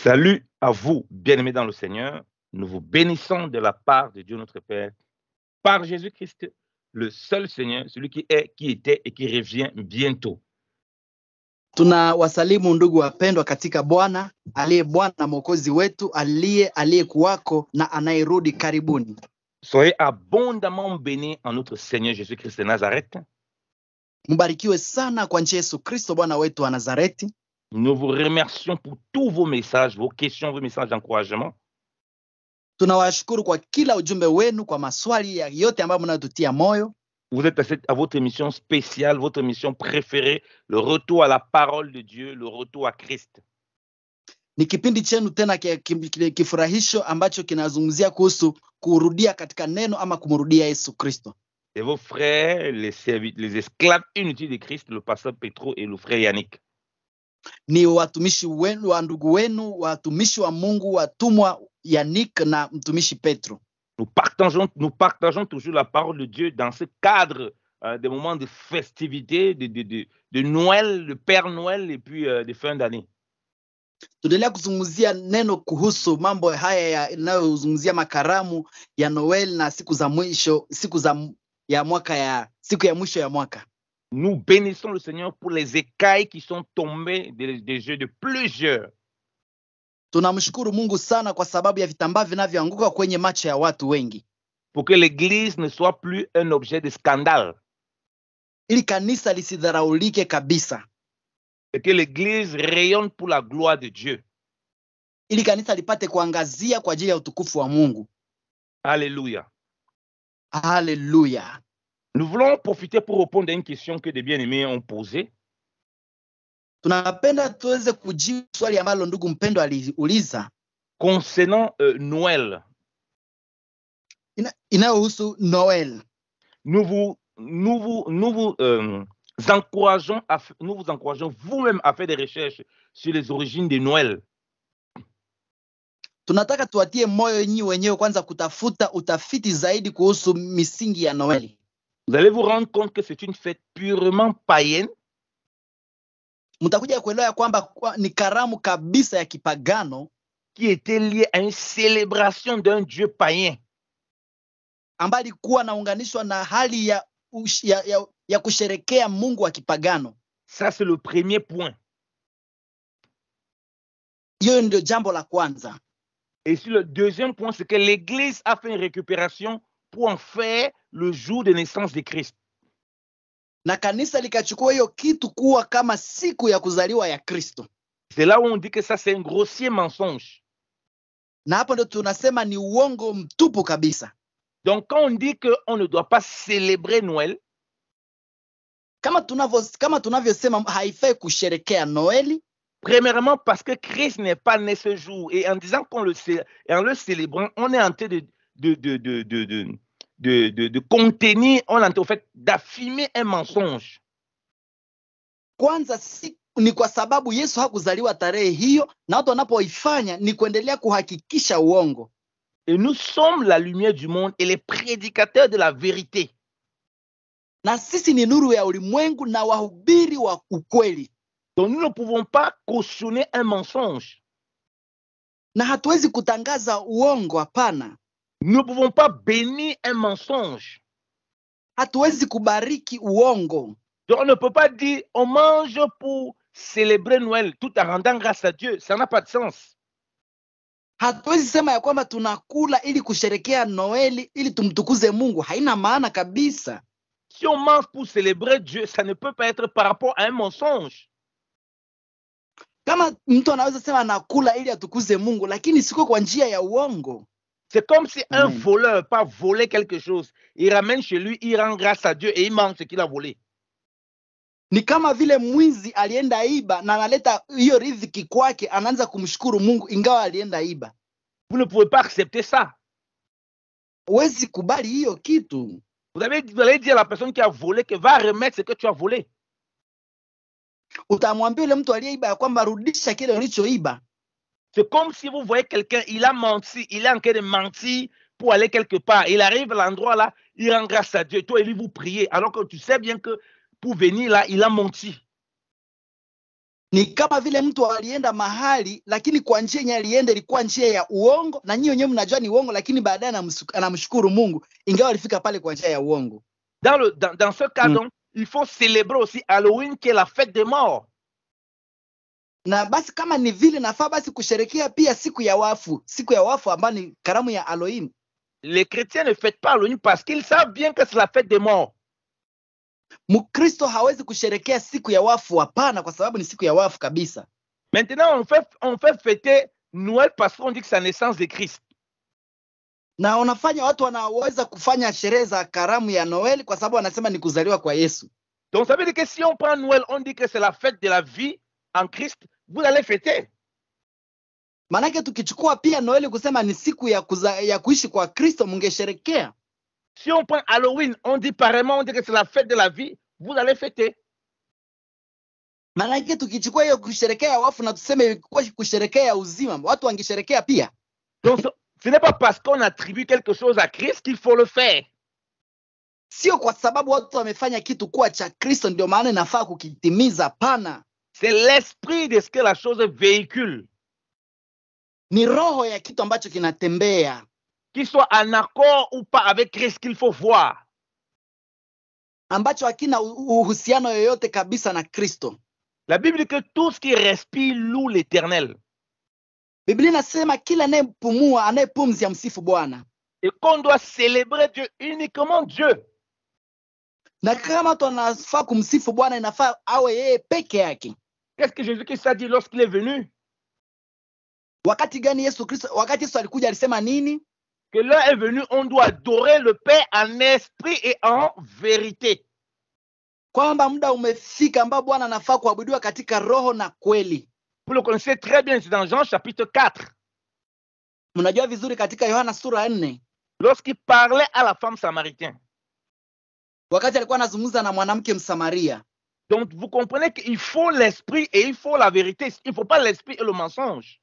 Salut à vous, bien-aimés dans le Seigneur. Nous vous bénissons de la part de Dieu notre Père, par Jésus-Christ, le seul Seigneur, celui qui est, qui était et qui revient bientôt. Tunawasalimu ndugu wapendwa katika Bwana, aliye Bwana na Mwokozi wetu, aliyekuwako na anayerudi karibuni. Soyez abondamment bénis en notre Seigneur Jésus-Christ de Nazareth. Mbarikiwe sana kwa njia Yesu Kristo Bwana wetu wa Nazareti. Nous vous remercions pour tous vos messages, vos questions, vos messages d'encouragement. Tunawashukuru kwa kila ujumbe wenu, kwa maswali yote ambayo mnayotutia moyo. Vous êtes à votre émission spéciale, votre émission préférée, le retour à la parole de Dieu, le retour à Christ. Ni kipindi chenu tena kifurahisho ambacho kinazungumzia kuhusu kurudia katika neno ama kumrudia Yesu Kristo. Et vos frères, les esclaves inutiles de Christ, le pasteur Petro et le frère Yannick. Ni watumishi wenu, wa ndugu wenu, watumishi wa Mungu, watumwa Yannick na mtumishi Petro. Nous partageons toujours la parole de Dieu dans ce cadre des moments de festivité, de Noël, de Père Noël et puis de fin d'année. Tunaendelea kuzungumzia neno kuhusu mambo haya yanayozungumzia makaramu ya Noel na siku ya mwisho ya mwaka. Nous bénissons le Seigneur pour les écailles qui sont tombées des yeux de plusieurs. Tunamshukuru Mungu sana kwa sababu ya vitambaa vinavyoanguka kwenye macho ya watu wengi. Pour que l'église ne soit plus un objet de scandale. Ili kanisa lisidharaulike kabisa. Et que l'église rayonne pour la gloire de Dieu. Ili kanisa lipate kuangazia kwa ajili ya utukufu wa Mungu. Alléluia. Alléluia. Nous voulons profiter pour répondre à une question que des bien-aimés ont posée. Tunapenda tuweze kujibu swali ambalo ndugu mpendwa aliuliza concernant Noël. Inayohusu Noël. Nous vous encourageons vous-même à faire des recherches sur les origines de Noël. Tunataka tuwatie moyo nyinyi wenyewe kwanza kutafuta utafiti zaidi kuhusu misingi ya Noel. Vous allez vous rendre compte que c'est une fête purement païenne. Mtakuja kuelewa kwamba ni karamu kabisa ya kipagano qui était liée à une célébration d'un Dieu païen. Ambayo ilikuwa naunganishwa na hali ya kusherekea Mungu wa kipagano. Ça c'est le premier point. Hiyo ndio jambo la kwanza. Et sur le deuxième point, c'est que l'Église a fait une récupération pour en faire le jour de naissance de Christ. Na kanisa likachukua hiyo kitu kuwa kama siku ya kuzaliwa ya Kristo. C'est là où on dit que ça c'est un grossier mensonge. Na hapo ndio tunasema ni uongo mtupu kabisa. Donc quand on dit que on ne doit pas célébrer Noël, kama tunavyosema haifai kusherekea Noeli, premièrement parce que Christ n'est pas né ce jour, et en disant en le célébrant, on est en train de contenir, on est en fait d'affirmer un mensonge. Kwanza ni kwa sababu Yesu hakuzaliwa tarehe hiyo, na watu wanapoifanya ni kuendelea kuhakikisha uongo. Et nous sommes la lumière du monde et les prédicateurs de la vérité. Na sisi ni nuru ya ulimwengu na wahubiri wa ukweli. Donc nous ne pouvons pas cautionner un mensonge. Na hatuwezi kutangaza uongo, hapana. Nous ne pouvons pas bénir un mensonge. Hatuwezi kubariki uongo. Donc on ne peut pas dire on mange pour célébrer Noël tout en rendant grâce à Dieu. Ça n'a pas de sens. Hatuwezi sema ya kwamba tunakula ili kusherekea Noeli ili tumtukuze Mungu. Haina maana kabisa. Si on mange pour célébrer Dieu, ça ne peut pas être par rapport à un mensonge. Kama mtu anaweza sema nakula ili atukuze Mungu, lakini siko kwa njia ya uongo. C'est comme si un voleur pas volé quelque chose, il ramène chez lui, il rend grâce à Dieu et il mange ce qu'il a volé. Ni kama vile mwizi alienda iba na analeta hiyo riziki kwake, anaanza kumshukuru Mungu ingawa alienda iba. Vous ne pouvez pas accepter ça. Huwezi kubali hiyo kitu. Vous allez dire à la personne qui a volé que va remettre ce que tu as volé. Utamwambia yule mtu aliyeiba ya kwamba rudisha kile ulichoiba. C'est comme si vous voyez quelqu'un, il a menti, il est en train de mentir pour aller quelque part. Il arrive à l'endroit là, il rend grâce à Dieu. Toi, il vous prier, alors que tu sais bien que pour venir là, il a menti. Ni kama vile mtu alienda mahali, lakini kwa njia yenye alienda ilikuwa njia ya uongo, na nyinyi wenyewe mnajua ni uongo, lakini baadaye anamshukuru Mungu ingawa alifika pale kwa njia ya uongo. Dans ce cas, donc, il faut célébrer aussi Halloween, qui est la fête des morts. Na basi kama ni vile, nafaa basi kusherekea pia siku ya wafu ambayo ni karamu ya Halloween. Les chrétiens ne fêtent pas Halloween parce qu'ils savent bien que c'est la fête des morts. Mkristo hawezi kusherekea siku ya wafu, hapana, kwa sababu ni siku ya wafu kabisa. Maintenant, on fait fêter Noël parce qu'on dit que c'est la naissance de Christ. Na unafanya watu wanaweza kufanya sherehe za karamu ya Noel kwa sababu wanasema ni kuzaliwa kwa Yesu. Donc ça veut dire que si on prend Noël, on dit que c'est la fête de la vie en Christ, vous allez fêter. Manake tukichukua pia Noeli kusema ni siku ya kuishi kwa Kristo, mungesherekea. Si on prend Halloween, on dit pareillement, on dit que c'est la fête de la vie, vous allez fêter. Manake tukichukua hiyo kusherekea wafu na tuseme kusherekea uzima, watu wangesherekea pia. Donc ce n'est pas parce qu'on attribue quelque chose à Christ qu'il faut le faire. Sio kwa sababu watu wamefanya kitu kuwa cha Kristo ndio maana inafaa kukitimiza, pana. C'est l'esprit de ce que la chose véhicule. Ni roho ya kitu ambacho kinatembea. Qu'il soit en accord ou pas avec Christ qu'il faut voir. Ambacho hakina uhusiano yoyote kabisa na Kristo. La Bible dit que tout ce qui respire loue l'Éternel. Biblia inasema kila anayepumua, anayepumzi amsifu Bwana. Et qu'on doit célébrer Dieu, uniquement Dieu. Na kama tunafaa kumsifu Bwana, inafaa awe yeye peke yake. Qu'est-ce que Jésus-Christ a dit lorsqu'il est venu? Wakati gani wakati Yesu alikuja alisema nini? Que l'heure est venue, on doit adorer le Père en esprit et en vérité. Kwamba muda umefika ambao Bwana anafaa kuabudiwa katika roho na kweli. Vous le connaissez très bien, c'est dans Jean chapitre 4. Mnajua vizuri katika Yohana sura 4. Lorsqu'il parlait à la femme samaritaine. Wakati alikuwa anazungumza na mwanamke Msamaria. Donc vous comprenez qu'il faut l'esprit et il faut la vérité. Il ne faut pas l'esprit et le mensonge.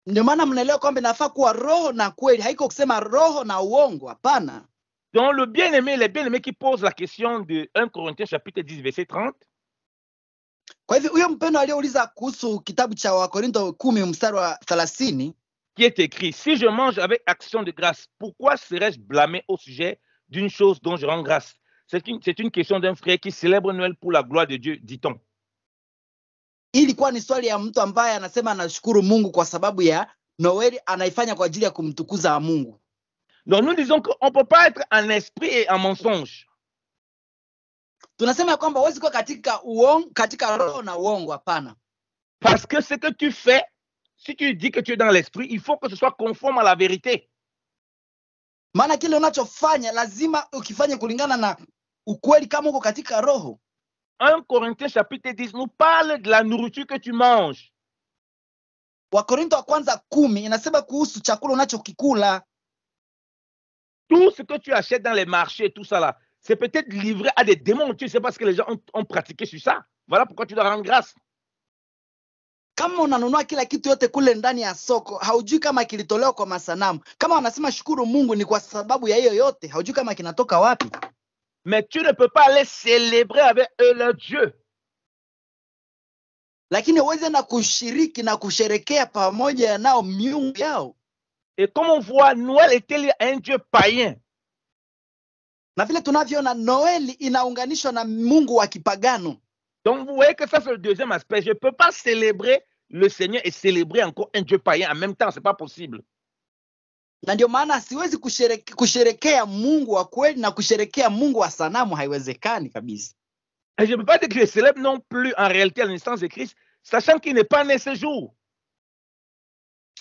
Ndio maana mnaelewa kwamba inafaa kuwa roho na kweli, haiko kusema roho na uongo, hapana. Donc le bien-aimé, les bien-aimés qui posent la question de 1 Corinthiens chapitre 10 verset 30. Kwa hivyo huyo mpendo aliyeuliza kuhusu kitabu cha Wakorintho 10 mstari wa 30, qui est écrit: si je mange avec action de grâce, pourquoi serais-je blâmé au sujet d'une chose dont je rends grâce? C'est une question d'un frère qui célèbre Noël pour la gloire de Dieu, dit-on. Ilikuwa ni swali ya mtu ambaye anasema anashukuru Mungu kwa sababu ya Noeli anaifanya kwa ajili ya kumtukuza Mungu. Donc nous disons qu'on ne peut pas être en esprit et en mensonge. Tunasema kwamba huwezi kuwa katika roho na uongo, hapana. Parce que ce que tu fais, si tu dis que tu es dans l'esprit, il faut que ce soit conforme à la vérité. Maana kile unachofanya lazima ukifanye kulingana na ukweli kama uko katika roho. 1 Corinthiens chapitre 10 nous parle de la nourriture que tu manges. Wakorintho wa kwanza 10 inasema kuhusu chakula unachokikula. Tout ce que tu achètes dans les marchés, tout ça là, c'est peut-être livré à des démons. Tu sais parce que les gens ont pratiqué sur ça. Voilà pourquoi tu dois rendre grâce. Kama unanunua kila kitu yote kule ndani ya soko, haujui kama kilitolewa kwa masanamu. Kama wanasema shukuru Mungu, ni kwa sababu ya hiyo yote, haujui kama kinatoka wapi. Mais tu ne peux pas aller célébrer avec eux leur Dieu. Lakini uweze na kushiriki na kusherekea pamoja nao miungu yao. Et comme on voit, Noël était lié à un Dieu païen. Na vile tunavyoona Noeli inaunganishwa na Mungu wa kipagano. Donc vous voyez que ça c'est le deuxième aspect. Je ne peux pas célébrer le Seigneur et célébrer encore un Dieu païen en même temps, c'est pas possible. Na ndio maana siwezi kusherekea Mungu wa kweli na kusherekea Mungu wa sanamu, haiwezekani kabisa. Et je ne peux pas dire que je célèbre non plus en réalité la naissance de Christ, sachant qu'il n'est pas né ce jour.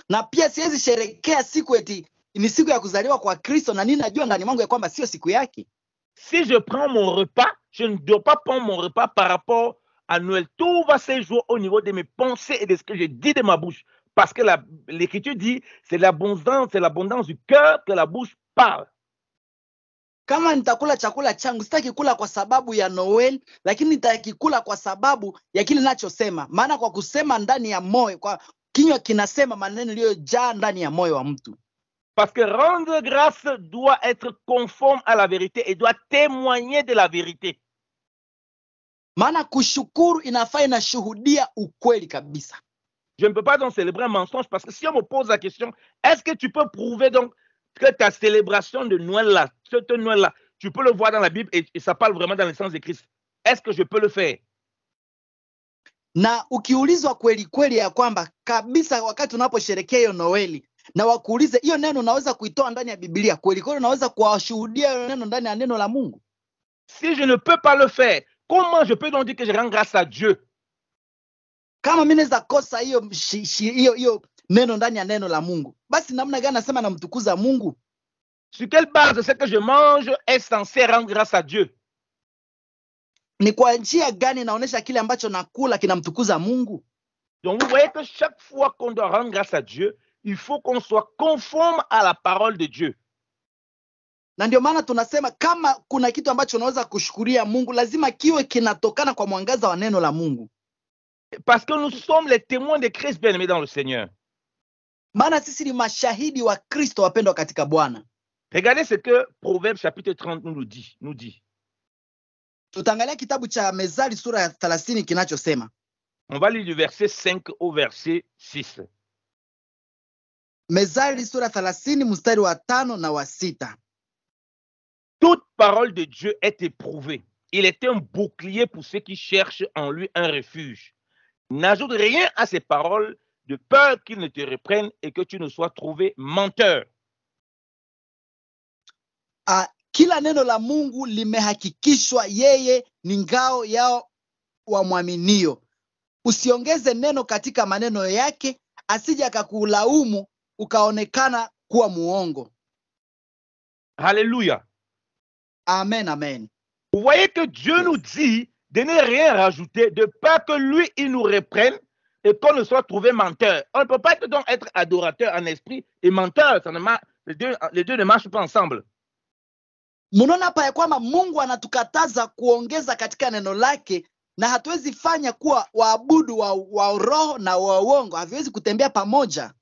Na pia siwezi sherekea siku eti ni siku ya kuzaliwa kwa Kristo na nini najua ndani mwangu ya kwamba sio siku yake. Si je prends mon repas, je ne dois pas prendre mon repas par rapport à Noël. Tout va se jouer au niveau de mes pensées et de ce que je dis de ma bouche. Parce que l'Écriture dit, c'est l'abondance du cœur que la bouche parle. Kama nitakula chakula changu, sitaki kula kwa sababu ya Noel, lakini nitakikula kwa sababu ya kile ninachosema. Maana kwa kusema ndani ya moyo, kwa kinywa kinasema maneno yaliyojaa ndani ya moyo wa mtu. Parce que rendre grâce doit être conforme à la vérité et doit témoigner de la vérité. Maana kushukuru inafaa inashuhudia ukweli kabisa. Je ne peux pas donc célébrer un mensonge parce que si on me pose la question, est-ce que tu peux prouver donc que ta célébration de Noël-là, ce Noël-là, tu peux le voir dans la Bible et ça parle vraiment dans le sens de Christ. Est-ce que je peux le faire? Na ukiulizwa kweli kweli ya kwamba kabisa wakati unaposherekea hiyo Noeli na wakuulize hiyo neno unaweza kuitoa ndani ya Biblia, kweli kweli unaweza kuwashuhudia hiyo neno ndani ya neno la Mungu? Si je ne peux pas le faire, comment je peux donc dire que je rends grâce à Dieu? Kama mimi naweza kosa hiyo neno ndani ya neno la Mungu, basi namna gani nasema namtukuza Mungu? Sur quelle base ce que je mange est censé rendre grâce à Dieu? Ni kwa njia gani naonesha kile ambacho nakula kinamtukuza Mungu? Donc vous voyez que chaque fois qu'on doit rendre grâce à Dieu, il faut qu'on soit conforme à la parole de Dieu. Na ndio maana tunasema kama kuna kitu ambacho unaweza kushukuria Mungu, lazima kiwe kinatokana kwa mwangaza wa neno la Mungu. Parce que nous sommes les témoins de Christ bien-aimés dans le Seigneur. Maana sisi ni mashahidi wa Kristo wapendwa katika Bwana. Regardez ce que Proverbe chapitre 30 nous dit. Tutaangalia kitabu cha Mezali sura ya 30 kinachosema. On va lire du verset 5 au verset 6. Mezali sura 30 mstari wa 5 na wa 6. Toute parole de Dieu est éprouvée. Il est un bouclier pour ceux qui cherchent en lui un refuge. N'ajoute rien à ces paroles de peur qu'ils ne te reprennent et que tu ne sois trouvé menteur. Kila neno la Mungu limehakikishwa, yeye ni ngao yao wamwaminio. Usiongeze neno katika maneno yake, asije akakulaumu ukaonekana kuwa muongo. Alléluia. Amen, amen. Vous voyez que Dieu nous dit de ne rien rajouter, de peur que lui, il nous reprenne et qu'on ne soit trouvé menteur. On ne peut pas donc être adorateur en esprit et menteur. Les deux ne marchent pas ensemble. Munaona hapa ya kwamba Mungu anatukataza kuongeza katika neno lake, na hatuwezi fanya kuwa waabudu wa roho na wa uongo, haviwezi kutembea pamoja.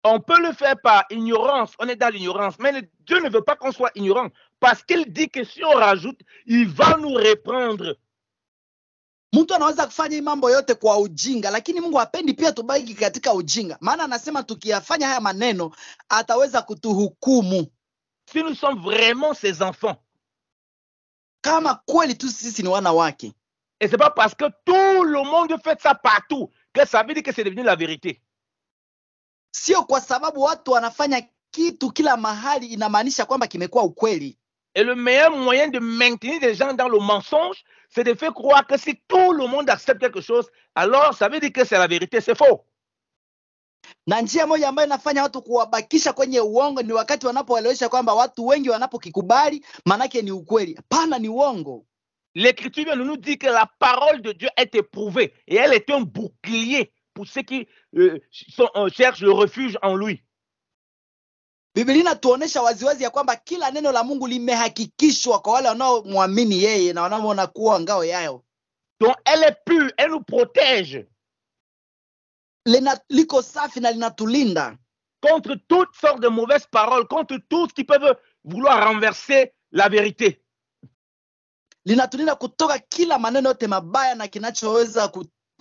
On peut le faire par ignorance, on est dans l'ignorance, mais Dieu ne veut pas qu'on soit ignorant, parce qu'il dit que si on rajoute, il va nous reprendre. Mtu anaweza kufanya mambo yote kwa ujinga, lakini Mungu hapendi pia tubaki katika ujinga. Maana anasema tukiyafanya haya maneno ataweza kutuhukumu. Si nous sommes vraiment ses enfants. Kama kweli tu sisi ni wana wake. Et c'est pas parce que tout le monde fait ça partout que ça veut dire que c'est devenu la vérité. Sio kwa sababu watu wanafanya kitu kila mahali inamaanisha kwamba kimekuwa ukweli. Et le meilleur moyen de maintenir les gens dans le mensonge, c'est de faire croire que si tout le monde accepte quelque chose, alors ça veut dire que c'est la vérité, c'est faux. Na njia moja ambayo inafanya watu kuwabakisha kwenye uongo ni wakati wanapoelewesha kwamba watu wengi wanapokikubali manake ni ukweli. Hapana, ni uongo. L'Écriture nous dit que la parole de Dieu est éprouvée et elle est un bouclier pour ceux qui cherchent le refuge en lui. Biblia inatuonesha waziwazi ya kwamba kila neno la Mungu limehakikishwa kwa wale wanaomwamini yeye na wanaoona kuwa ngao yao. Donc elle est pure, elle nous protège. Liko safi na linatulinda contre toutes sortes de mauvaises paroles, contre tout ce qui peuvent vouloir renverser la vérité. Linatulinda kutoka kila maneno yote mabaya na kinachoweza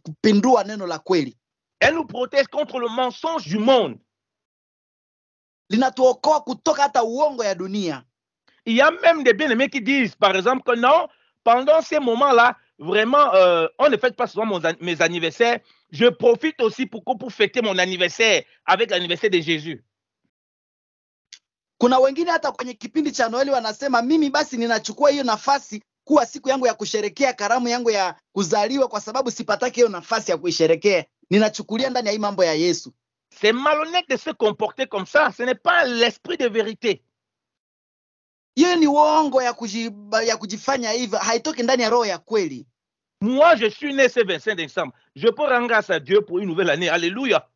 kupindua neno la kweli. Elle nous protège contre le mensonge du monde. Linatuokoa kutoka hata uongo ya dunia. Il y a même des bien-aimés qui disent, par exemple, que non, pendant ces moments-là, vraiment, on ne fête pas souvent mes anniversaires. Je profite aussi pour fêter mon anniversaire avec l'anniversaire de Jésus. Kuna wengine hata kwenye kipindi cha Noeli wanasema mimi basi ninachukua hiyo nafasi kuwa siku yangu ya kusherekea karamu yangu ya kuzaliwa kwa sababu sipataki hiyo nafasi ya kuisherekea. Ninachukulia ndani ya hii mambo ya Yesu. C'est malhonnête de se comporter comme ça. Ce n'est pas l'esprit de vérité. Hiyo ni uongo ya kujifanya hivyo, haitoki ndani ya roho ya kweli. Moi, je suis né ce 25 décembre. Je peux rendre grâce à Dieu pour une nouvelle année. Alléluia.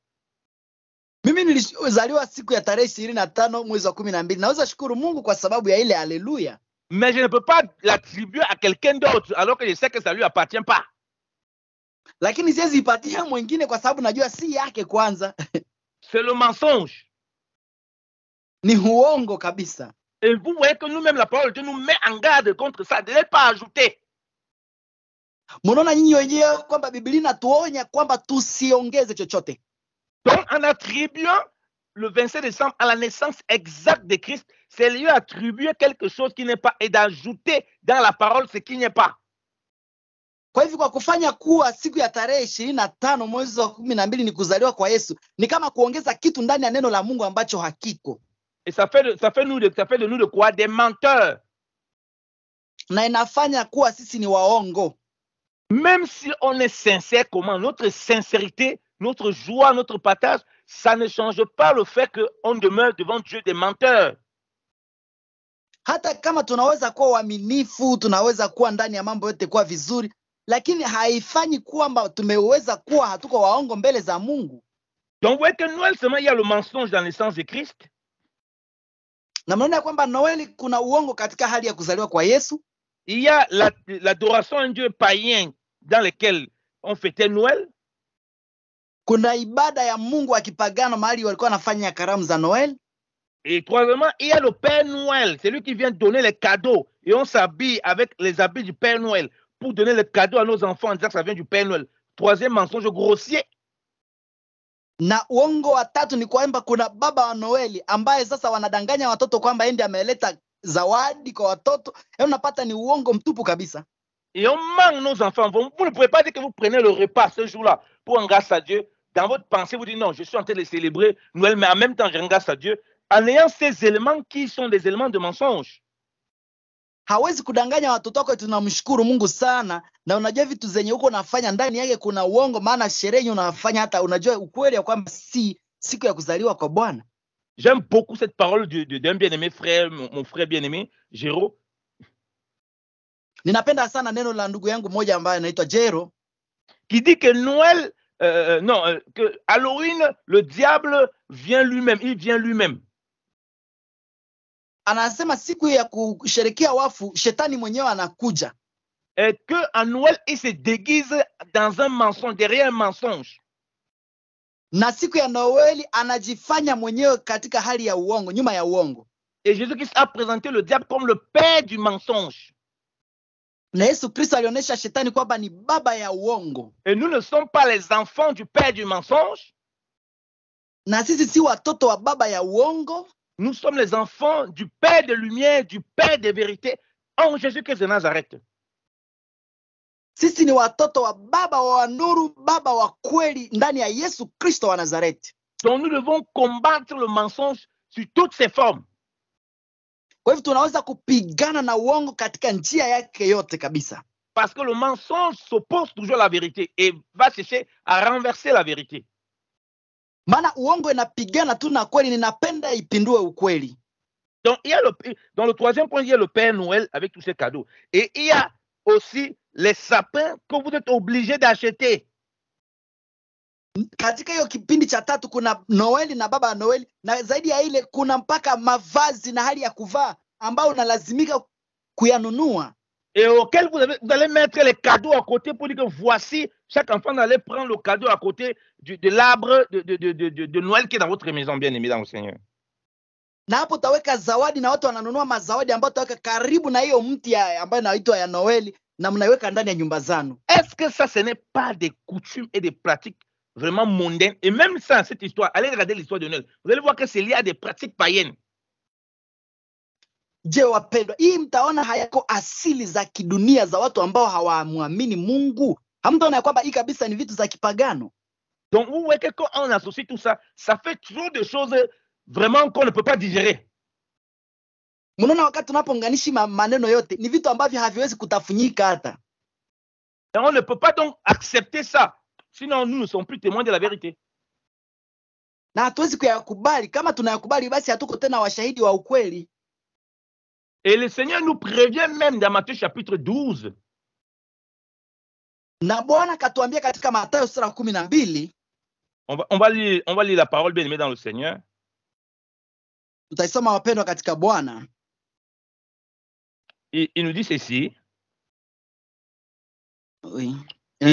Mimi nilizaliwa siku ya tarehe 25 mwezi wa 12. Naweza shukuru Mungu kwa sababu ya ile alléluia. Mais je ne peux pas l'attribuer à quelqu'un d'autre alors que je sais que ça lui appartient pas. Lakini siwezi ipatia mwingine kwa sababu najua si yake kwanza. C'est le mensonge. Ni uongo kabisa. Et vous voyez que nous-mêmes, la parole de Dieu nous met en garde contre ça. De ne pas ajouter. Mnaona nyinyi wenyewe kwamba Biblia inatuonya kwamba tusiongeze chochote. Donc, en attribuant le 27 décembre à la naissance exacte de Christ, c'est lui attribuer quelque chose qui n'est pas et d'ajouter dans la parole ce qui n'est pas. Kwa hivyo kwa kufanya kuwa siku ya tarehe 25 mwezi wa 12 ni kuzaliwa kwa Yesu, ni kama kuongeza kitu ndani ya neno la Mungu ambacho hakiko. Et ça fait de nous de quoi? Des menteurs. Na inafanya kuwa sisi ni waongo. Même si on est sincère, comment? Notre sincérité, notre joie, notre partage, ça ne change pas le fait qu'on demeure devant Dieu des menteurs. Hata kama tunaweza kuwa waaminifu, tunaweza kuwa ndani ya mambo yote kuwa vizuri, lakini haifanyi kwamba tumeweza kuwa hatuko waongo mbele za Mungu. Donc, vous voyez que Noël, seulement il y a le mensonge dans la naissance de Christ. Na mnaona kwamba Noeli kuna uongo katika hali ya kuzaliwa kwa Yesu. Il y a l'adoration à un Dieu païen dans lequel on fêtait Noël. Kuna ibada ya Mungu wa kipagano mahali walikuwa wanafanya karamu za Noel. Et troisièmement, il y a le Père Noël, c'est lui qui vient donner les cadeaux. Et on s'habille avec les habits du Père Noël pour donner les cadeaux à nos enfants en disant que ça vient du Père Noël. Troisième mensonge grossier. Na uongo wa tatu ni kwamba kuna baba wa Noeli ambaye sasa wanadanganya watoto kwamba yeye ndiye ameleta zawadi kwa watoto. Yaani unapata ni uongo mtupu kabisa. Et on manque nos enfants. Vous ne pouvez pas dire que vous prenez le repas ce jour-là pour rendre grâce à Dieu. Dans votre pensée, vous dites non, je suis en train de célébrer Noël, mais en même temps, je rends grâce à Dieu. En ayant ces éléments qui sont des éléments de mensonge. Hawezi kudanganya watoto wako tunamshukuru Mungu sana na unajua vitu zenye uko unafanya ndani yake kuna uongo, maana sherehe unafanya hata unajua ukweli ya kwamba si siku ya kuzaliwa kwa Bwana. J'aime beaucoup cette parole d'un bien-aimé frère, mon frère bien-aimé, Jero. Ninapenda sana neno la ndugu yangu mmoja ambaye anaitwa Jero, qui dit que Noël, que Halloween, le diable vient lui-même, il vient lui-même. Anasema siku ya kusherekea wafu shetani mwenyewe anakuja. Et que à Noël, il se déguise dans un mensonge, derrière un mensonge. Na siku ya Noeli anajifanya mwenyewe katika hali ya uongo, nyuma ya uongo. Et Jésus-Christ a présenté le diable comme le père du mensonge. Na Yesu Kristo alionyesha shetani kwamba ni baba ya uongo. Et nous ne sommes pas les enfants du père du mensonge. Na sisi si watoto wa baba ya uongo. Nous sommes les enfants du père de lumière, du père de vérité, en Jésus-Christ de Nazareth. Sisi ni watoto wa baba wa nuru, baba wa kweli ndani ya Yesu Kristo wa Nazareti. Donc nous devons combattre le mensonge sur toutes ses formes. Kwa hivyo tunaweza kupigana na uongo katika njia yake yote kabisa. Parce que le mensonge s'oppose toujours à la vérité et va chercher à renverser la vérité. Maana uongo inapigana tu na kweli, ninapenda ipindue ukweli. Donc il y a dans le troisième point, il y a le Père Noël avec tous ses cadeaux. Et il y a aussi les sapins que vous êtes obligés d'acheter. Katika hiyo kipindi cha tatu kuna Noeli na baba Noeli, na zaidi ya ile kuna mpaka mavazi na hali ya kuvaa ambao unalazimika kuyanunua. Et auquel vous allez mettre les cadeaux à côté pour dire que voici, chaque enfant allait prendre le cadeau à côté de l'arbre de Noël qui est dans votre maison, bien aimé dans le Seigneur. Na hapo utaweka zawadi na watu wananunua mazawadi ambayo utaweka karibu na hiyo mti ambayo inaitwa ya Noeli na mnaiweka ndani ya nyumba zanu. Est-ce que ça, ce n'est pas des coutumes et des pratiques vraiment mondaines? Et même ça, cette histoire, allez regarder l'histoire de Noël. Vous allez voir que c'est lié à des pratiques païennes. Je, wapendwa, hii mtaona hayako asili za kidunia za watu ambao hawamwamini Mungu. Hamtaona kwamba hii kabisa ni vitu za kipagano. Donc vous voyez que quand on associe tout ça, ça fait trop de choses vraiment qu'on ne peut pas digérer. Mnaona wakati tunapounganishi maneno yote ni vitu ambavyo haviwezi kutafunyika hata. Et on ne peut pas donc accepter ça. Sinon nous ne sommes plus témoins de la vérité. Na hatuwezi kuyakubali. Kama tunayakubali basi hatuko tena washahidi wa ukweli. Et le Seigneur nous prévient même dans Matthieu chapitre 12. Na Bwana katuambia katika Mathayo sura 12. On va lire la parole bien aimée dans le Seigneur. Tutaisoma wapendwa katika Bwana. Il nous dit ceci. Oui. À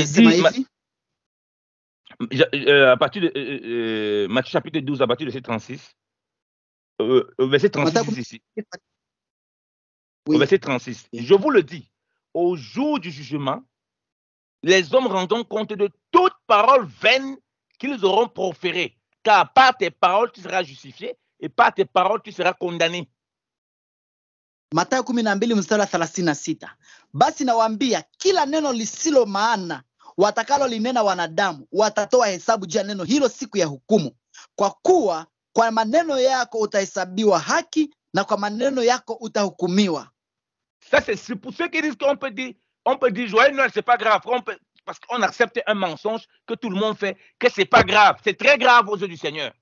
partir de Matthieu chapitre 12, à partir de verset 36. Verset 36 ici. Oui. Verset 36. Je vous le dis, au jour du jugement, les hommes rendront compte de toute parole vaine qu'ils auront proférée. Car par tes paroles, tu seras justifié et par tes paroles, tu seras condamné. Mathayo 12 mstari wa 36. Basi nawaambia kila neno lisilo maana watakalo linena wanadamu watatoa hesabu juu ya neno hilo siku ya hukumu. Kwa kuwa kwa maneno yako utahesabiwa haki na kwa maneno yako utahukumiwa. Ça, c'est pour ceux qui disent qu'on peut dire joyeux Noël, c'est pas grave. Parce qu'on accepte un mensonge que tout le monde fait, que c'est pas grave. C'est très grave aux yeux du Seigneur.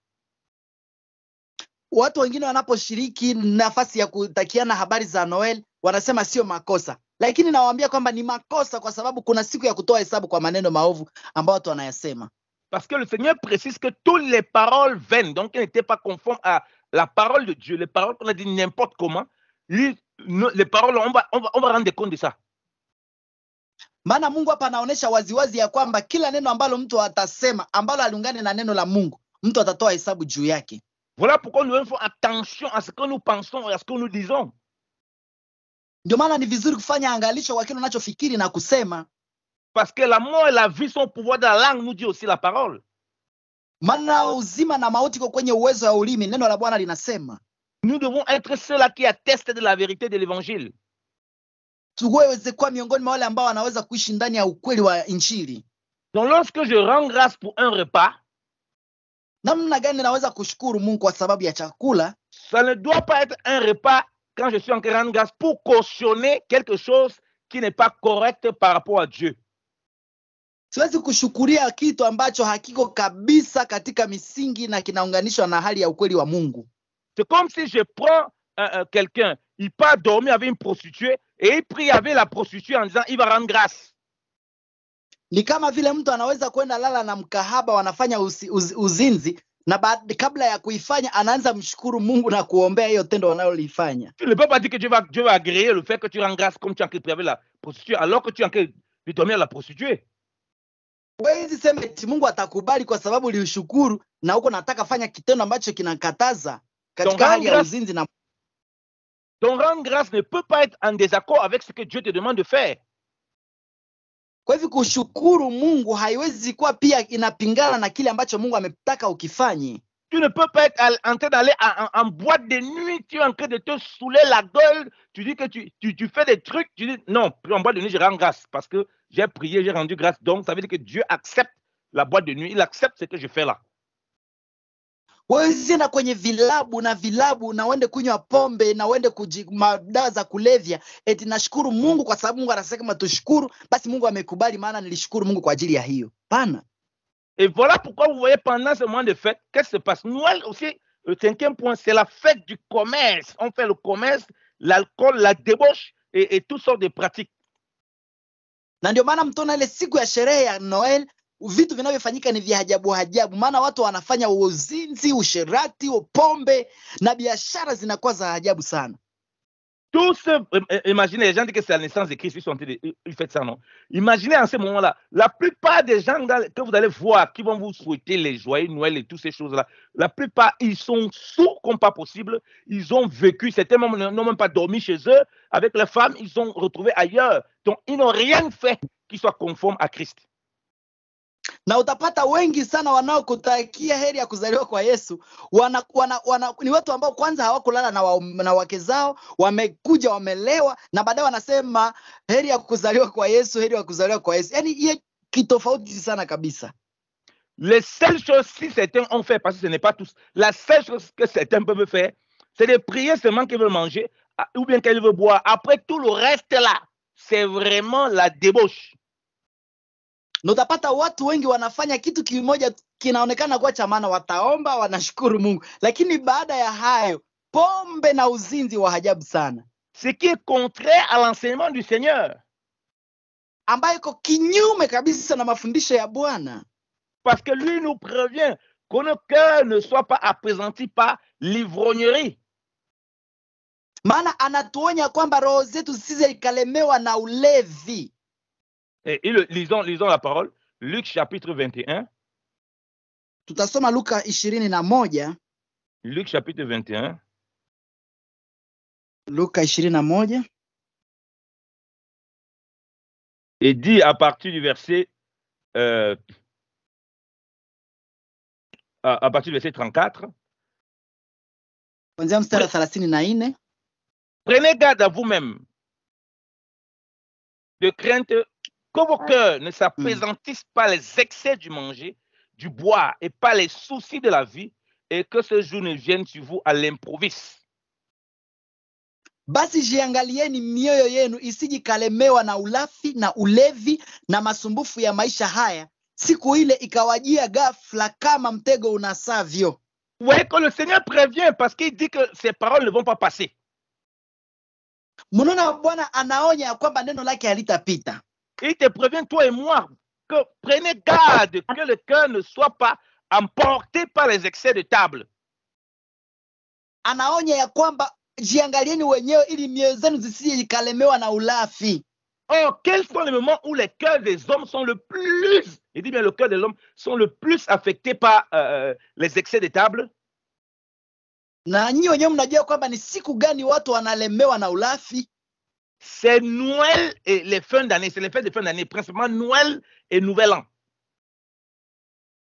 Watu wengine wanaposhiriki nafasi ya kutakiana habari za Noel wanasema sio makosa, lakini nawaambia kwamba ni makosa kwa sababu kuna siku ya kutoa hesabu kwa maneno maovu ambayo watu wanayasema. Parce que le Seigneur précise que toutes les paroles vaines, donc qui n'étaient pas conformes à la parole de Dieu, les paroles qu'on a dit n'importe comment, les paroles, on va rendre compte de ça. Maana Mungu hapa anaonesha waziwazi ya kwamba kila neno ambalo mtu atasema ambalo aliungane na neno la Mungu, mtu atatoa hesabu juu yake. Voilà pourquoi nous devons faire attention à ce que nous pensons et à ce que nous disons. Ndio maana ni vizuri kufanya angalisho kwa kile unachofikiri na kusema. Parce que la mort et la vie sont au pouvoir de la langue, nous dit aussi la parole. Maana uzima na mauti kwa kwenye uwezo wa ulimi, neno la Bwana linasema. Nous devons être ceux-là qui attestent de la vérité de l'évangile. Tuweze kuwa miongoni mwa wale ambao wanaweza kuishi ndani ya ukweli wa Injili. Donc lorsque je rends grâce pour un repas, namna gani naweza kushukuru Mungu kwa sababu ya chakula? Ça ne doit pas être un repas quand je suis en train de rendre grâce pour cautionner quelque chose qui n'est pas correct par rapport à Dieu. Siwezi kushukuria kitu ambacho hakiko kabisa katika misingi na kinaunganishwa na hali ya ukweli wa Mungu. C'est comme si je prends quelqu'un, il part dormir avec une prostituée et il prie avec la prostituée en disant il va rendre grâce. Ni kama vile mtu anaweza kwenda lala na mkahaba wanafanya uzinzi na kabla ya kuifanya anaanza mshukuru Mungu na kuombea hiyo tendo wanalolifanya. Tu ne peux pas dire que Dieu va agréer le fait que tu rends grâce comme tu es en train de prier avec la prostituée alors que tu es en train de dormir à la prostituée. Wewe sema eti Mungu atakubali kwa sababu ulishukuru na huko nataka fanya kitendo ambacho kinakataza katika hali ya uzinzi na ton rendre grâce ne peut pas être en désaccord avec ce que Dieu te demande de faire. Kwa hivyo kushukuru Mungu haiwezi kuwa pia inapingana na kile ambacho Mungu ametaka ukifanye. Tu ne peux pas être en train d'aller en boîte de nuit, tu es en train de te saouler la gueule, tu dis que tu fais des trucs, tu dis non, en boîte de nuit je rends grâce parce que j'ai prié, j'ai rendu grâce. Donc ça veut dire que Dieu accepte la boîte de nuit, il accepte ce que je fais là. Wewe na kwenye vilabu na uende kunywa pombe na uende madawa za kulevya eti nashukuru Mungu kwa sababu Mungu anasema kama tushukuru basi Mungu amekubali maana nilishukuru Mungu kwa ajili ya hiyo. Pana. Et voilà pourquoi vous voyez pendant ce moment de fête, qu'est-ce qui se passe? Noël aussi, le 5e point, c'est la fête du commerce. On fait le commerce, l'alcool, la débauche et toutes sortes de pratiques. Na ndio maana mtona ile siku ya sherehe ya Noel vitu vinavyofanyika ni vya ajabu maana watu wanafanya uzinzi, usherati, pombe na biashara zinakuwa za ajabu sana. Tous, imaginez, les gens disent que c'est la naissance de Christ, ils font ça, non? Imaginez en ce moment-là, la plupart des gens que vous allez voir qui vont vous souhaiter les joyeux Noël et toutes ces choses-là, la plupart, ils sont sourds comme pas possible, ils ont vécu, certains n'ont même pas dormi chez eux, avec leurs femmes, ils sont retrouvés ailleurs, donc ils n'ont rien fait qui soit conforme à Christ. Na utapata wengi sana wanaokutakia heri ya kuzaliwa kwa Yesu ni watu ambao kwanza hawakulala na wake zao, wamekuja wamelewa na baadaye wanasema heri ya kuzaliwa kwa Yesu, heri ya kuzaliwa kwa Yesu. Yaani hiyo kitofauti sana kabisa. Les seules choses si certains ont fait, parce que ce n'est pas tous, la seule chose que certains peuvent faire, c'est de prier seulement qu'ils veulent manger ou bien qu'ils veulent boire. Après tout le reste là, c'est vraiment la débauche. Na utapata watu wengi wanafanya kitu kimoja kinaonekana kuwa cha maana, wataomba, wanashukuru Mungu, lakini baada ya hayo pombe na uzinzi wa ajabu sana. Ce qui est contraire à l'enseignement du Seigneur. Ambayo iko kinyume kabisa na mafundisho ya Bwana. Parce que lui nous prévient que nos cœurs ne soient pas appesantis par l'ivrognerie. Maana anatuonya kwamba roho zetu zisize ikalemewa na ulevi. Et lisons la parole, Luc chapitre 21. Tutasoma Luka 21. Luc chapitre 21. Luka 21. Et dit à partir du verset à partir du verset 34, kuanzia mstari wa 34. prenez garde à vous-même de crainte que vos cœurs ne s'appesantissent par les excès du manger, du boire et par les soucis de la vie, et que ce jour ne vienne sur vous à l'improviste. Basi jiangalieni mioyo yenu isijikalemewa na ulafi na ulevi na masumbufu ya maisha haya, siku ile ikawajia ghafla kama mtego unasavyo. Vous voyez que le Seigneur prévient parce qu'il dit que ces paroles ne vont pas passer. Mnaona Bwana anaonya kwamba neno lake halitapita. Il te prévient, toi et moi, que prenez garde que le cœur ne soit pas emporté par les excès de table. Anaonya ya kwamba jiangalieni wenyewe ili mioyo zenu zisijikalemewa na ulafi. Or, quels sont les moments où les cœurs des hommes sont le plus, il dit bien le cœur des hommes, sont le plus affectés par les excès de table? Na nyinyi wenyewe mnajua kwamba ni siku gani watu wanalemewa na ulafi? C'est Noël et les fins d'année, c'est les fêtes de fin d'année, principalement Noël et Nouvel An.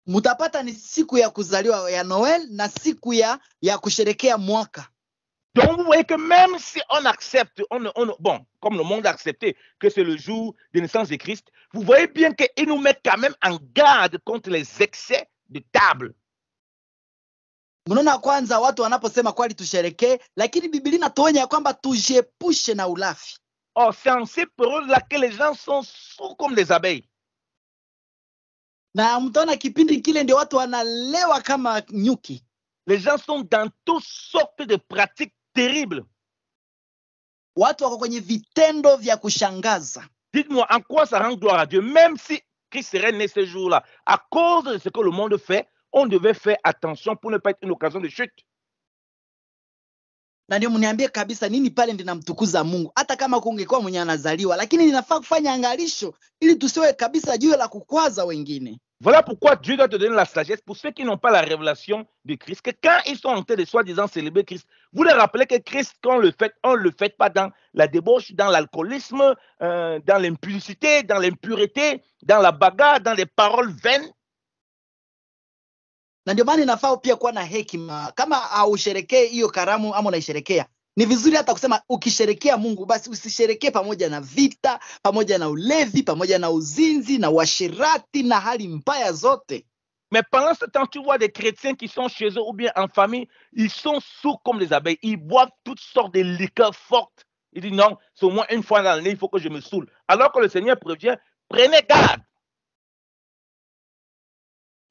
Mutapata ni siku ya kuzaliwa ya Noel na siku ya kusherekea mwaka. Donc vous voyez que même si on accepte, bon, comme le monde a accepté que c'est le jour de naissance de Christ, vous voyez bien qu'il nous met quand même en garde contre les excès de table. Mnaona kwanza watu wanaposema kweli tusherekee, lakini Biblia inatuonya kwamba tujiepushe na ulafi. Oh, c'est en ces périodes-là que les gens sont sourds comme des abeilles. Na mtaona kipindi kile ndio watu wanalewa kama nyuki. Les gens sont dans toutes sortes de pratiques terribles. Watu wako kwenye vitendo vya kushangaza. Dites-moi, en quoi ça rend gloire à Dieu? Même si Christ serait né ce jour-là, à cause de ce que le monde fait, on devait faire attention pour ne pas être une occasion de chute. Na ndio mniambie kabisa nini pale ndinamtukuza Mungu. Hata kama kungekuwa mwenye anazaliwa, lakini ninafaa kufanya angalisho ili tusiwe kabisa juu la kukwaza wengine. Voilà pourquoi Dieu doit te donner la sagesse pour ceux qui n'ont pas la révélation de Christ, que quand ils sont en train de soi-disant célébrer Christ, vous leur rappelez que Christ, quand on le fait pas dans la débauche, dans l'alcoolisme, dans l'impudicité, dans l'impureté, dans la bagarre, dans les paroles vaines. Na ndio maana inafaa pia kuwa na hekima. Kama ausherekee hiyo karamu ama unaisherekea, ni vizuri hata kusema ukisherekea Mungu basi usisherekee pamoja na vita, pamoja na ulevi, pamoja na uzinzi na uasherati na hali mbaya zote. Mais pendant ce temps, tu vois des chrétiens qui sont chez eux ou bien en famille, ils sont sourds comme des abeilles. Ils boivent toutes sortes de liqueurs fortes. Ils disent non, c'est au moins une fois dans l'année, il faut que je me saoule. Alors que le Seigneur prévient, prenez garde.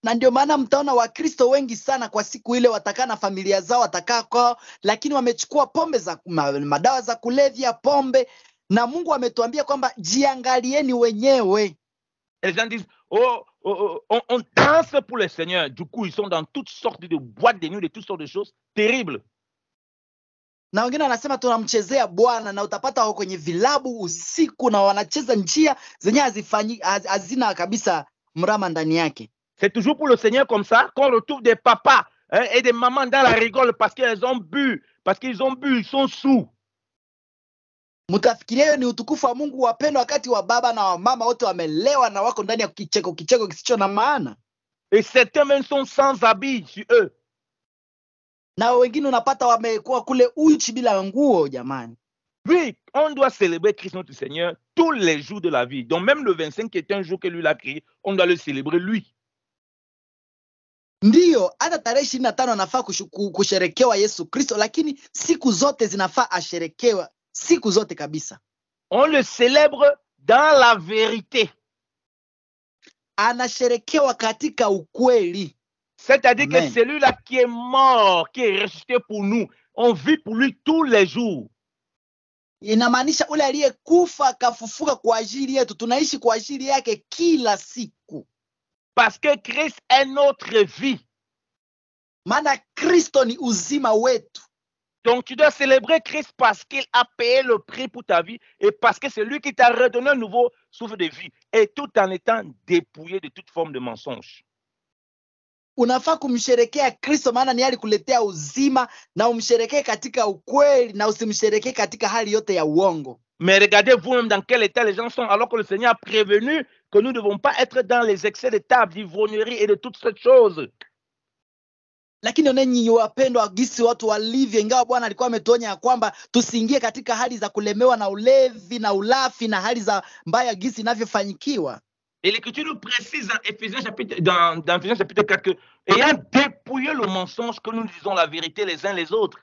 Na ndio maana mtaona Wakristo wengi sana kwa siku ile watakaa na familia zao, watakaa kwao, lakini wamechukua pombe za madawa za kulevya, pombe, na Mungu ametuambia kwamba jiangalieni wenyewe. Et les gens disent, on danse pour le Seigneur. Du coup, ils sont dans toutes sortes de boîtes de nuit, de toutes sortes de choses terribles. Na wengine wanasema tunamchezea Bwana, na utapata wao kwenye vilabu usiku na wanacheza njia zenye hazina kabisa mrama ndani yake. C'est toujours pour le Seigneur comme ça qu'on retrouve des papas et des mamans dans la rigole parce qu'ils ont bu, ils sont sous. Mtafikiria ni utukufu wa Mungu wapendwa, wakati wa baba na wa mama wote wamelewa na wako ndani ya kicheko kisicho na maana. Et certains même sont sans habits sur eux. Na wengine unapata wamekuwa kule uchi bila nguo jamani. Oui, on doit célébrer Christ notre Seigneur tous les jours de la vie. Donc même le 25 qui est un jour que lui l'a créé, on doit le célébrer lui. Ndiyo, hata tarehe 25 anafaa kusherekewa Yesu Kristo, lakini siku zote zinafaa asherekewa, siku zote kabisa. On le célèbre dans la vérité. Anasherekewa katika ukweli. C'est-à-dire que celui-là qui est mort, qui est ressuscité pour nous, on vit pour lui tous les jours. Inamaanisha ule aliyekufa akafufuka kwa ajili yetu, tunaishi kwa ajili yake kila siku. Parce que Christ est notre vie. Maana Kristo ni uzima wetu. Donc tu dois célébrer Christ parce qu'il a payé le prix pour ta vie et parce que c'est lui qui t'a redonné un nouveau souffle de vie, et tout en étant dépouillé de toute forme de mensonge. Unafaa kumsherekea Kristo maana ni alikuletea uzima, na umsherekee katika ukweli na usimsherekee katika hali yote ya uongo. Mais regardez vous-même dans quel état les gens sont, alors que le Seigneur a prévenu que nous ne devons pas être dans les excès de table, d'ivrognerie et de toutes ces choses. Lakini oneni wapendwa gisi watu walivyo, ingawa Bwana alikuwa ametuonya ya kwamba tusiingie katika hali za kulemewa na ulevi na ulafi na hali za mbaya gisi inavyofanyikiwa. Et l'Écriture nous précise dans Éphésiens chapitre, dans Éphésiens chapitre 4 que, ayant dépouillé le mensonge, que nous disons la vérité les uns les autres.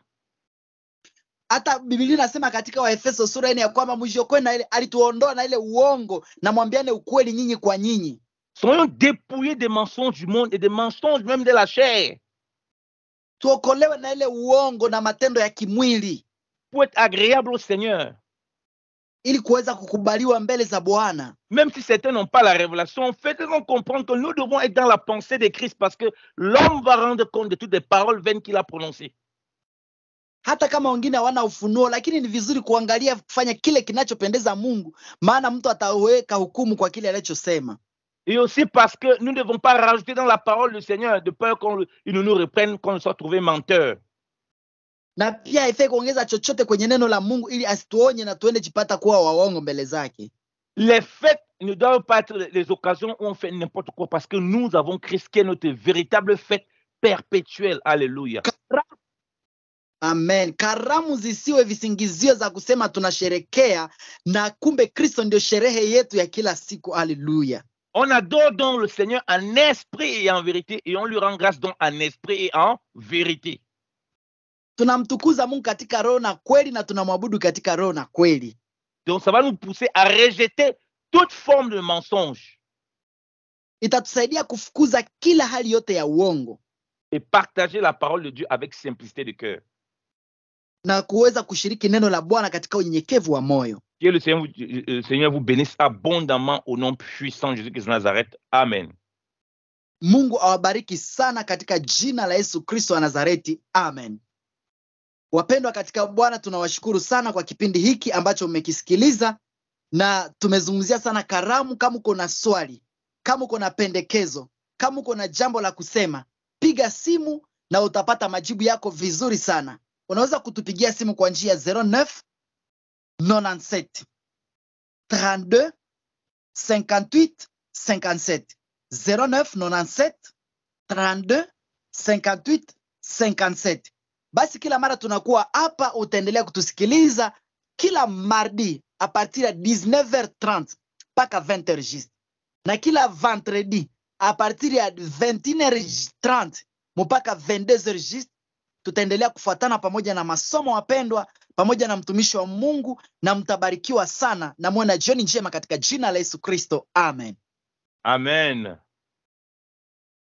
Hata Biblia inasema katika Waefeso sura 4 ya kwamba mwisho kwenda ile alituondoa na ile uongo na mwambiane ukweli nyinyi kwa nyinyi. Soyons dépouillés des mensonges du monde et des mensonges même de la chair. Tuokolewe na ile uongo na matendo ya kimwili. Pour être agréable au Seigneur. Ili kuweza kukubaliwa mbele za Bwana. Même si certains n'ont pas la révélation, faites-nous comprendre que nous devons être dans la pensée de Christ parce que l'homme va rendre compte de toutes les paroles vaines qu'il a prononcées. Hata kama wengine hawana ufunuo, lakini ni vizuri kuangalia kufanya kile kinachopendeza Mungu, maana mtu ataweka hukumu kwa kile alichosema. Et aussi parce que nous ne devons pas rajouter dans la parole du Seigneur de peur qu'il ne nous reprenne, qu'on soit trouvé menteur. Na pia haifai kuongeza chochote kwenye neno la Mungu ili asituonye na tuende jipata kuwa waongo mbele zake. Les fêtes ne doivent pas être les occasions où on fait n'importe quoi parce que nous avons Christ qui est notre véritable fête perpétuelle. Alléluia. Amen. Karamu zisiwe visingizio za kusema tunasherekea na kumbe Kristo ndio sherehe yetu ya kila siku. Alléluia. On adore donc le Seigneur en esprit et en vérité et on lui rend grâce donc en esprit et en vérité. Tunamtukuza Mungu katika roho na kweli na tunamwabudu katika roho na kweli. Donc ça va nous pousser à rejeter toute forme de mensonge. Itatusaidia kufukuza kila hali yote ya uongo. Et partager la parole de Dieu avec simplicité de cœur. Na kuweza kushiriki neno la Bwana katika unyenyekevu wa moyo. Que le Seigneur vous bénisse abondamment au nom puissant de Jésus-Christ de Nazareth. Amen. Mungu awabariki sana katika jina la Yesu Kristo wa Nazareti. Amen. Wapendwa katika Bwana, tunawashukuru sana kwa kipindi hiki ambacho mmekisikiliza na tumezungumzia sana karamu. Kama uko na swali, kama uko na pendekezo, kama uko na jambo la kusema, piga simu na utapata majibu yako vizuri sana. Unaweza kutupigia simu kwa njia 09 97 32 58 57 09 97 32 58 57. Basi kila mara tunakuwa hapa, utaendelea kutusikiliza kila mardi a partir ya 19h30 mpaka 20h juste. Na kila vendredi a partir ya 21h30 mpaka 22h juste. Tutaendelea kufuatana pamoja na masomo wapendwa, pamoja na mtumishi wa Mungu, na mtabarikiwa sana na muwe na jioni njema katika jina la Yesu Kristo. Amen. Amen.